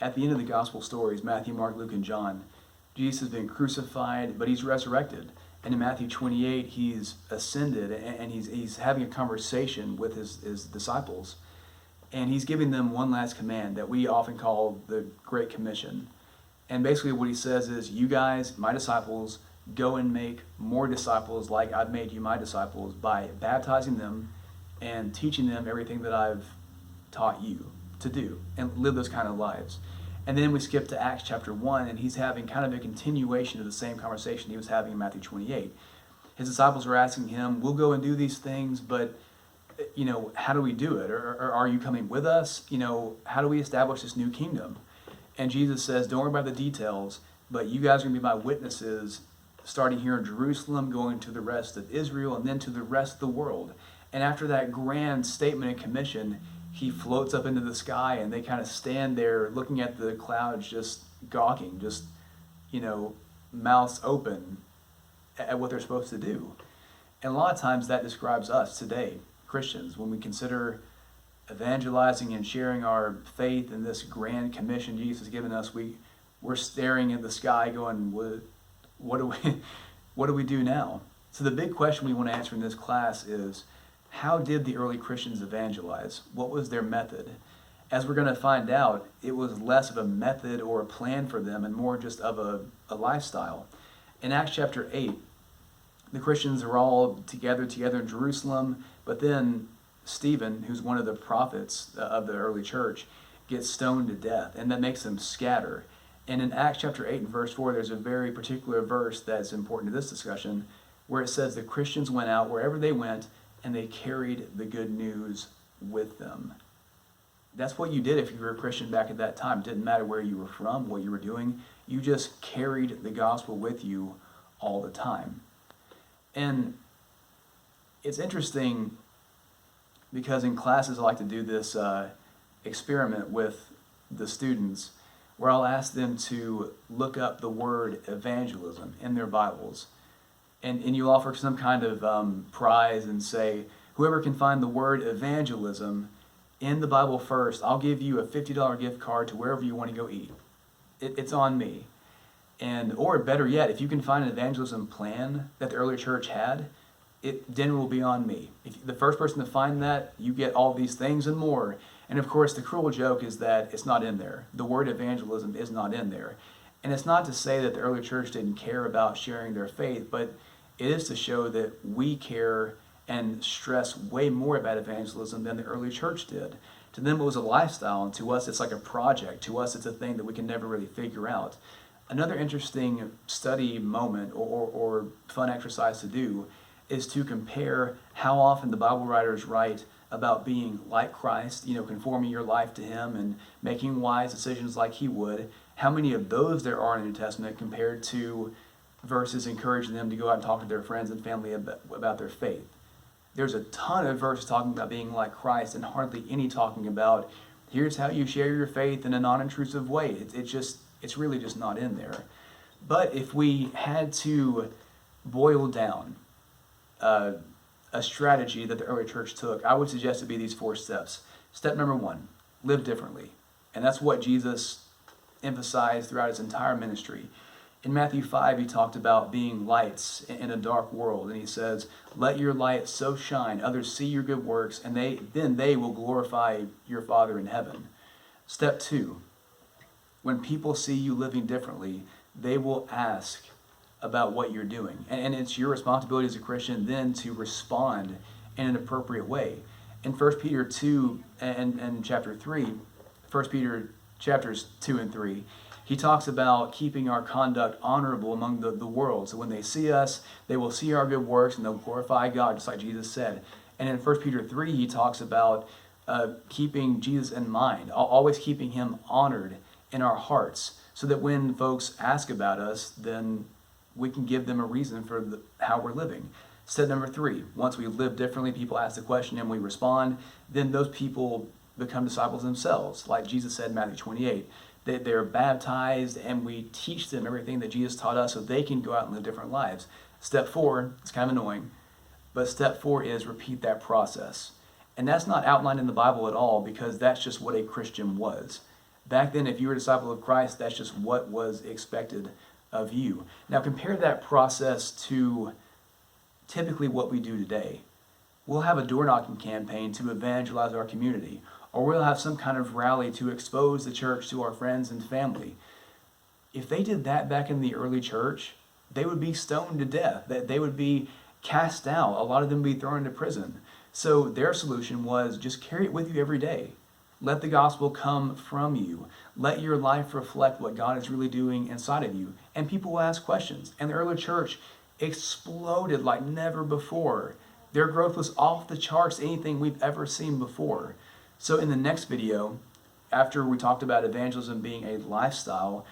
at the end of the gospel stories, Matthew, Mark, Luke, and John, Jesus has been crucified, but he's resurrected. And in Matthew 28, he's ascended, and he's having a conversation with his disciples. And he's giving them one last command that we often call the Great Commission. And basically what he says is, you guys, my disciples, go and make more disciples like I've made you my disciples by baptizing them and teaching them everything that I've taught you to do and live those kind of lives. And then we skip to Acts chapter 1, and he's having kind of a continuation of the same conversation he was having in Matthew 28. His disciples were asking him, we'll go and do these things, but how do we do it? Or are you coming with us? How do we establish this new kingdom? And Jesus says, don't worry about the details, but you guys are going to be my witnesses, starting here in Jerusalem, going to the rest of Israel, and then to the rest of the world. And after that grand statement and commission, he floats up into the sky, and they kind of stand there looking at the clouds, just gawking, just, mouths open at what they're supposed to do. And a lot of times that describes us today, Christians, when we consider evangelizing and sharing our faith in this grand commission Jesus has given us. We're staring at the sky going, what do we do now? So the big question we want to answer in this class is, how did the early Christians evangelize? What was their method? As we're going to find out, it was less of a method or a plan for them and more just of a lifestyle. In Acts chapter 8, the Christians are all together in Jerusalem, but then Stephen, who's one of the prophets of the early church, gets stoned to death, and that makes them scatter. And in Acts chapter 8 and verse 4, there's a very particular verse that's important to this discussion, where it says the Christians went out wherever they went, and they carried the good news with them. That's what you did if you were a Christian back at that time. It didn't matter where you were from, what you were doing. You just carried the gospel with you all the time. And it's interesting because in classes I like to do this experiment with the students where I'll ask them to look up the word evangelism in their Bibles. And you offer some kind of prize and say, whoever can find the word evangelism in the Bible first, I'll give you a $50 gift card to wherever you want to go eat. It's on me. Or better yet, if you can find an evangelism plan that the early church had, dinner will be on me. If the first person to find that, you get all these things and more. And of course, the cruel joke is that it's not in there. The word evangelism is not in there. And it's not to say that the early church didn't care about sharing their faith, but it is to show that we care and stress way more about evangelism than the early church did. To them, it was a lifestyle, and to us, it's like a project. To us, it's a thing that we can never really figure out. Another interesting study moment or fun exercise to do is to compare how often the Bible writers write about being like Christ, conforming your life to Him and making wise decisions like He would. How many of those there are in the New Testament compared to verses encouraging them to go out and talk to their friends and family about their faith. There's a ton of verses talking about being like Christ and hardly any talking about here's how you share your faith in a non-intrusive way. It's really just not in there. But if we had to boil down a strategy that the early church took, I would suggest it be these 4 steps. Step number 1, live differently. And that's what Jesus emphasized throughout His entire ministry. In Matthew 5, He talked about being lights in a dark world. And He says, let your light so shine, others see your good works, and then they will glorify your Father in heaven. Step 2, when people see you living differently, they will ask about what you're doing. And it's your responsibility as a Christian then to respond in an appropriate way. In 1 Peter 2 and chapter 3, 1 Peter chapters 2 and 3, he talks about keeping our conduct honorable among the world. So when they see us, they will see our good works and they'll glorify God, just like Jesus said. And in 1 Peter 3, he talks about keeping Jesus in mind, always keeping Him honored in our hearts, so that when folks ask about us, then we can give them a reason for how we're living. Step number 3, once we live differently, people ask the question and we respond, then those people become disciples themselves. Like Jesus said in Matthew 28, they're baptized and we teach them everything that Jesus taught us so they can go out and live different lives. Step 4, it's kind of annoying, but step 4 is repeat that process. And that's not outlined in the Bible at all because that's just what a Christian was. Back then, if you were a disciple of Christ, that's just what was expected of you. Now compare that process to typically what we do today. We'll have a door knocking campaign to evangelize our community, or we'll have some kind of rally to expose the church to our friends and family. If they did that back in the early church, they would be stoned to death. They would be cast out. A lot of them would be thrown into prison. So their solution was just carry it with you every day. Let the gospel come from you. Let your life reflect what God is really doing inside of you. And people will ask questions. And the early church exploded like never before. Their growth was off the charts, anything we've ever seen before. So in the next video, after we talked about evangelism being a lifestyle,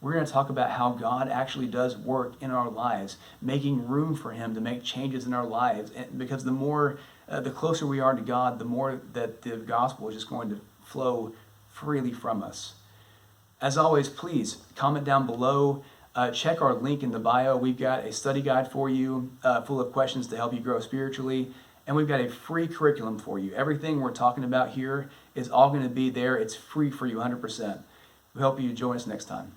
we're going to talk about how God actually does work in our lives, making room for Him to make changes in our lives. And because the closer we are to God, the more that the gospel is just going to flow freely from us. As always, please comment down below. Check our link in the bio. We've got a study guide for you full of questions to help you grow spiritually. And we've got a free curriculum for you. Everything we're talking about here is all going to be there. It's free for you 100%. We hope you join us next time.